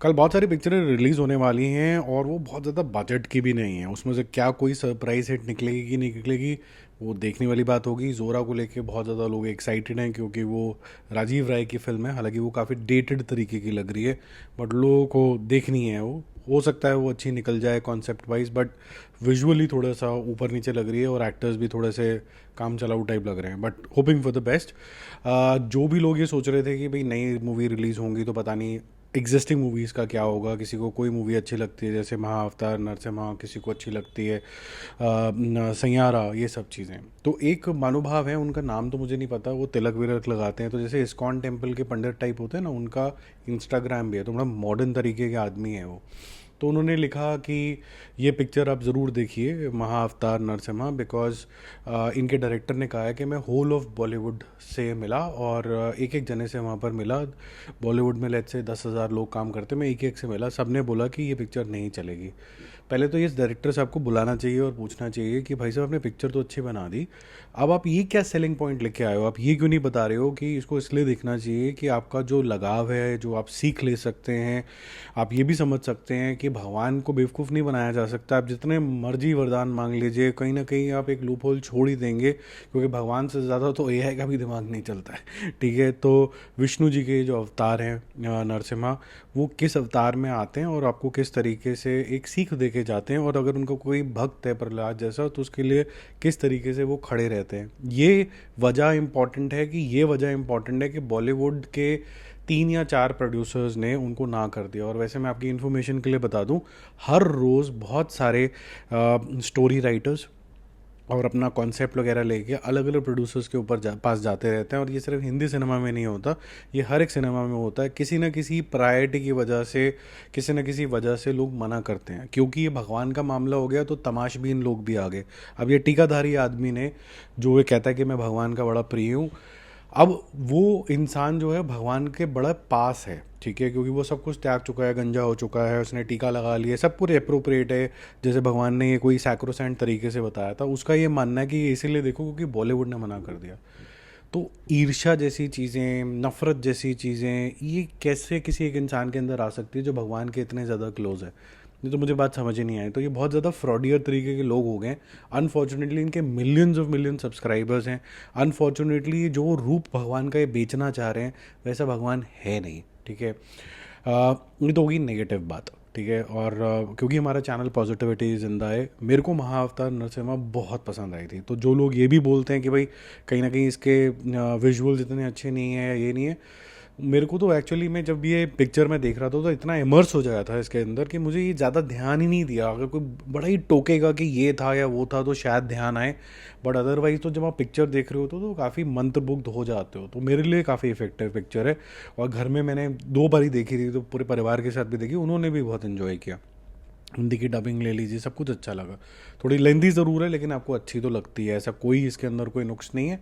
कल बहुत सारी पिक्चरें रिलीज़ होने वाली हैं और वो बहुत ज़्यादा बजट की भी नहीं है। उसमें से क्या कोई सरप्राइज हिट निकलेगी कि नहीं निकलेगी, वो देखने वाली बात होगी। ज़ोरा को लेके बहुत ज़्यादा लोग एक्साइटेड हैं क्योंकि वो राजीव राय की फ़िल्म है। हालांकि वो काफ़ी डेटेड तरीके की लग रही है, बट लोगों को देखनी है। वो हो सकता है वो अच्छी निकल जाए कॉन्सेप्ट वाइज, बट विजुअली थोड़ा सा ऊपर नीचे लग रही है और एक्टर्स भी थोड़े से काम चलाऊ टाइप लग रहे हैं, but hoping for the best. जो भी लोग ये सोच रहे थे कि भाई नई मूवी रिलीज़ होंगी तो पता नहीं एग्जिस्टिंग मूवीज़ का क्या होगा, किसी को कोई मूवी अच्छी लगती है जैसे महाअवतार, नरसिम्हा, किसी को अच्छी लगती है सैयारा, ये सब चीज़ें। तो एक महानुभाव है, उनका नाम तो मुझे नहीं पता, वो तिलक विलक लगाते हैं, तो जैसे इस्कॉन टेम्पल के पंडित टाइप होते हैं ना, उनका इंस्टाग्राम भी है, तो बड़ा मॉडर्न तरीके के आदमी है वो। तो उन्होंने लिखा कि ये पिक्चर आप ज़रूर देखिए, महाअवतार नरसिम्हा, बिकॉज इनके डायरेक्टर ने कहा है कि मैं होल ऑफ बॉलीवुड से मिला और एक एक जने से वहाँ पर मिला। बॉलीवुड में लेट्स से 10,000 लोग काम करते, मैं एक एक से मिला, सब ने बोला कि ये पिक्चर नहीं चलेगी। पहले तो ये डायरेक्टर साहब को बुलाना चाहिए और पूछना चाहिए कि भाई साहब आपने पिक्चर तो अच्छी बना दी, अब आप ये क्या सेलिंग पॉइंट लेके आए हो, आप ये क्यों नहीं बता रहे हो कि इसको इसलिए देखना चाहिए कि आपका जो लगाव है, जो आप सीख ले सकते हैं, आप ये भी समझ सकते हैं कि भगवान को बेवकूफ़ नहीं बनाया जा सकता। आप जितने मर्जी वरदान मांग लीजिए, कहीं ना कहीं आप एक लूप होल छोड़ ही देंगे, क्योंकि भगवान से ज़्यादा तो एआई का भी दिमाग नहीं चलता है। ठीक है, तो विष्णु जी के जो अवतार हैं नरसिम्हा, वो किस अवतार में आते हैं और आपको किस तरीके से एक सीख दे के जाते हैं, और अगर उनका कोई भक्त है प्रहलाद जैसा तो उसके लिए किस तरीके से वो खड़े रहते हैं। ये वजह इम्पॉर्टेंट है, कि ये वजह इम्पॉर्टेंट है कि बॉलीवुड के 3 या 4 प्रोड्यूसर्स ने उनको ना कर दिया। और वैसे मैं आपकी इन्फॉर्मेशन के लिए बता दूं, हर रोज़ बहुत सारे स्टोरी राइटर्स और अपना कॉन्सेप्ट वगैरह लेके अलग अलग प्रोड्यूसर्स के ऊपर पास जाते रहते हैं। और ये सिर्फ हिंदी सिनेमा में नहीं होता, ये हर एक सिनेमा में होता है। किसी न किसी प्रायोरिटी की वजह से, किसी न किसी वजह से लोग मना करते हैं, क्योंकि ये भगवान का मामला हो गया तो तमाशबीन लोग भी आ गए। अब ये टीकाधारी आदमी ने, जो ये कहता है कि मैं भगवान का बड़ा प्रिय हूँ, अब वो इंसान जो है भगवान के बड़ा पास है, ठीक है, क्योंकि वो सब कुछ त्याग चुका है, गंजा हो चुका है, उसने टीका लगा लिया, सब पूरे अप्रोप्रिएट है, जैसे भगवान ने ये कोई सैक्रोसेंट तरीके से बताया था। उसका ये मानना है कि ये इसीलिए देखो क्योंकि बॉलीवुड ने मना कर दिया। तो ईर्ष्या जैसी चीज़ें, नफ़रत जैसी चीज़ें, ये कैसे किसी एक इंसान के अंदर आ सकती है जो भगवान के इतने ज़्यादा क्लोज है? ये तो मुझे बात समझ ही नहीं आई। तो ये बहुत ज़्यादा फ्रॉडियर तरीके के लोग हो गए हैं। अनफॉर्चुनेटली इनके मिलियंस ऑफ मिलियन सब्सक्राइबर्स हैं। अनफॉर्चुनेटली जो रूप भगवान का ये बेचना चाह रहे हैं वैसा भगवान है नहीं, ठीक है। ये तो होगी नेगेटिव बात, ठीक है। और क्योंकि हमारा चैनल पॉजिटिविटी ज़िंदा है, मेरे को महाअवतार नरसिम्हा बहुत पसंद आई थी। तो जो लोग ये भी बोलते हैं कि भाई कहीं ना कहीं इसके विजुअल्स इतने अच्छे नहीं है, ये नहीं है, मेरे को तो एक्चुअली मैं जब ये पिक्चर में देख रहा था तो इतना इमर्स हो जाया था इसके अंदर कि मुझे ये ज़्यादा ध्यान ही नहीं दिया। अगर कोई बड़ा ही टोकेगा कि ये था या वो था तो शायद ध्यान आए, बट अदरवाइज तो जब आप पिक्चर देख रहे हो तो काफ़ी मंत्रमुग्ध हो जाते हो। तो मेरे लिए काफ़ी इफेक्टिव पिक्चर है। और घर में मैंने 2 बार ही देखी थी, तो पूरे परिवार के साथ भी देखी, उन्होंने भी बहुत इन्जॉय किया। हिंदी की डबिंग ले लीजिए, सब कुछ अच्छा लगा। थोड़ी लेंथी ज़रूर है लेकिन आपको अच्छी तो लगती है, ऐसा कोई इसके अंदर कोई नुक्स नहीं है।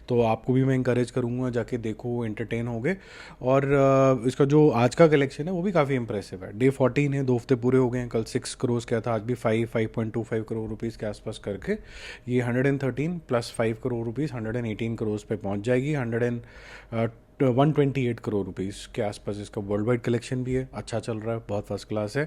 तो आपको भी मैं इंकरेज करूँगा, जाके देखो, एंटरटेन होगे। और इसका जो आज का कलेक्शन है वो भी काफ़ी इंप्रेसिव है। डे 14 है, 2 हफ्ते पूरे हो गए हैं। कल 6 करोड़ क्या था, आज भी 5.25 करोड़ रुपीज़ के आसपास करके ये 113 प्लस 5 करोड़ रुपीज़ 118 करोड़ पे पहुँच जाएगी। 128 करोड़ रुपीज़ के आसपास इसका वर्ल्ड वाइड कलेक्शन भी है। अच्छा चल रहा है, बहुत फर्स्ट क्लास है।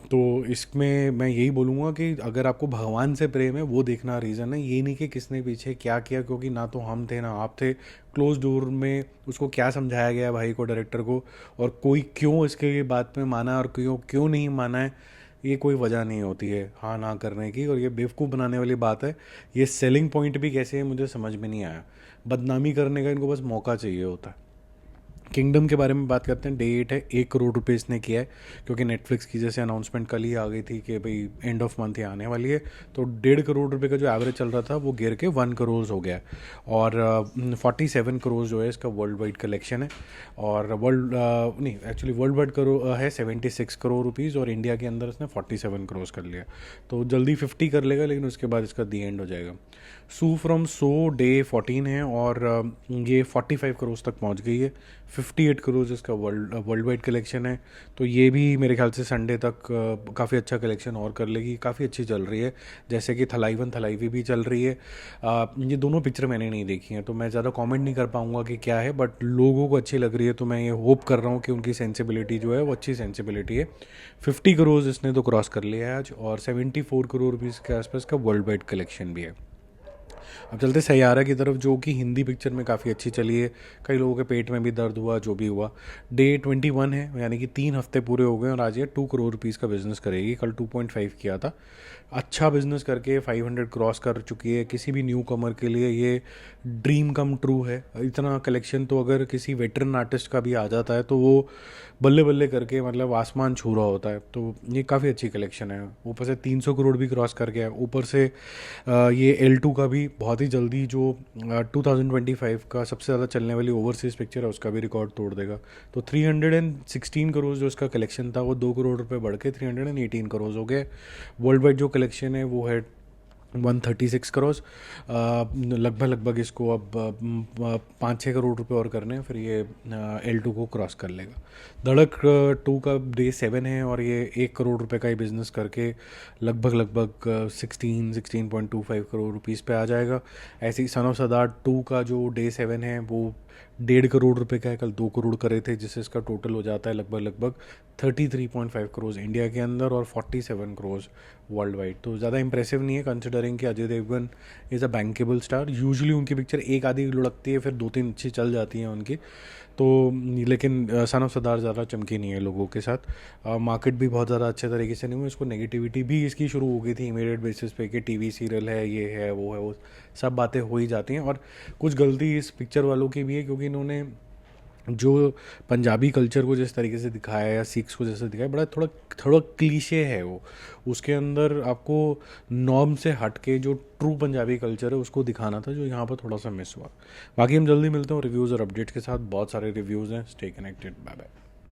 तो इसमें मैं यही बोलूँगा कि अगर आपको भगवान से प्रेम है वो देखना रीज़न है, ये नहीं कि किसने पीछे क्या किया, क्योंकि ना तो हम थे ना आप थे। क्लोज डोर में उसको क्या समझाया गया भाई को, डायरेक्टर को, और कोई क्यों इसके बात में माना और क्यों क्यों नहीं माना है, ये कोई वजह नहीं होती है हाँ ना करने की। और ये बेवकूफ़ बनाने वाली बात है। ये सेलिंग पॉइंट भी कैसे है मुझे समझ में नहीं आया। बदनामी करने का इनको बस मौका चाहिए होता है। किंगडम के बारे में बात करते हैं। डे 8 है, 1 करोड़ रुपये इसने किया है, क्योंकि नेटफ्लिक्स की जैसे अनाउंसमेंट कल ही आ गई थी कि भाई एंड ऑफ मंथ ही आने वाली है। तो 1.5 करोड़ रुपये का जो एवरेज चल रहा था वो गिर के 1 करोड़ हो गया। और 47 करोड़ जो है इसका वर्ल्ड वाइड कलेक्शन है। और वर्ल्ड नहीं, एक्चुअली वर्ल्ड वाइड करो है 76 करोड़ रुपीज़, और इंडिया के अंदर इसने 47 करोड़ कर लिया। तो जल्दी 50 कर लेगा, लेकिन उसके बाद इसका दी एंड हो जाएगा। सू फ्रॉम सो डे 14 है और ये 45 करोड़ तक पहुंच गई है। 58 करोड़ इसका वर्ल्ड वाइड कलेक्शन है। तो ये भी मेरे ख्याल से संडे तक काफ़ी अच्छा कलेक्शन और कर लेगी, काफ़ी अच्छी चल रही है। जैसे कि थलाइवन थलाइवी भी चल रही है। ये दोनों पिक्चर मैंने नहीं देखी हैं तो मैं ज़्यादा कमेंट नहीं कर पाऊँगा कि क्या है, बट लोगों को अच्छी लग रही है तो मैं ये होप कर रहा हूँ कि उनकी सेंसिबिलिटी जो है वो अच्छी सेंसिबिलिटी है। 50 करोड़ इसने तो क्रॉस कर लिया है आज, और 74 करोड़ रुपीज़ के आसपास का वर्ल्ड वाइड कलेक्शन भी है। अब चलते सैयारा की तरफ, जो कि हिंदी पिक्चर में काफ़ी अच्छी चली है। कई लोगों के पेट में भी दर्द हुआ, जो भी हुआ। डे 21 है, यानी कि 3 हफ्ते पूरे हो गए और आज ये 2 करोड़ रुपीज़ का बिजनेस करेगी। कल 2.5 किया था। अच्छा बिजनेस करके 500 क्रॉस कर चुकी है। किसी भी न्यू कमर के लिए ये ड्रीम कम ट्रू है। इतना कलेक्शन तो अगर किसी वेटरन आर्टिस्ट का भी आ जाता है तो वो बल्ले बल्ले करके मतलब आसमान छू रहा होता है। तो ये काफ़ी अच्छी कलेक्शन है। ऊपर से 300 करोड़ भी क्रॉस कर गया है। ऊपर से ये L2 का भी बहुत ही जल्दी, जो 2025 का सबसे ज़्यादा चलने वाली ओवरसीज़ पिक्चर है, उसका भी रिकॉर्ड तोड़ देगा। तो 316 करोड़ जो इसका कलेक्शन था वो 2 करोड़ रुपए बढ़ के 318 करोड़ हो गए। वर्ल्ड वाइड जो कलेक्शन है वो है 136 करोड़। लगभग लगभग इसको अब 5-6 करोड़ रुपए और करने हैं, फिर ये L2 को क्रॉस कर लेगा। धड़क 2 का डे 7 है और ये 1 करोड़ रुपए का ही बिजनेस करके लगभग लगभग 16.25 करोड़ रुपीज़ पे आ जाएगा। ऐसे ही सन ऑफ सरदार 2 का जो डे 7 है वो 1.5 करोड़ रुपए का है। कल 2 करोड़ करे थे, जिससे इसका टोटल हो जाता है लगभग लगभग 33.5 करोड़ इंडिया के अंदर और 47 करोड़ वर्ल्ड वाइड। तो ज़्यादा इंप्रेसिव नहीं है कंसिडरिंग कि Ajay Devgn is a bankable star. Usually उनकी पिक्चर एक आधी लुढ़कती है, फिर 2-3 अच्छी चल जाती हैं उनकी। तो लेकिन सन ऑफ सरदार ज़्यादा चमकी नहीं है लोगों के साथ। मार्केट भी बहुत ज़्यादा अच्छे तरीके से नहीं हुई। इसको नेगेटिविटी भी इसकी शुरू हो गई थी इमीडिएट बेसिस पे कि टीवी सीरियल है, ये है, वो सब बातें हो ही जाती हैं। और कुछ गलती इस पिक्चर वालों की भी है, क्योंकि इन्होंने जो पंजाबी कल्चर को जिस तरीके से दिखाया है या सिक्स को जैसे दिखाया, बड़ा थोड़ा थोड़ा क्लीशे है वो। उसके अंदर आपको नॉर्म से हट के जो ट्रू पंजाबी कल्चर है उसको दिखाना था, जो यहाँ पर थोड़ा सा मिस हुआ। बाकी हम जल्दी मिलते हैं रिव्यूज़ और अपडेट्स के साथ। बहुत सारे रिव्यूज़ हैं। Stay connected. Bye bye.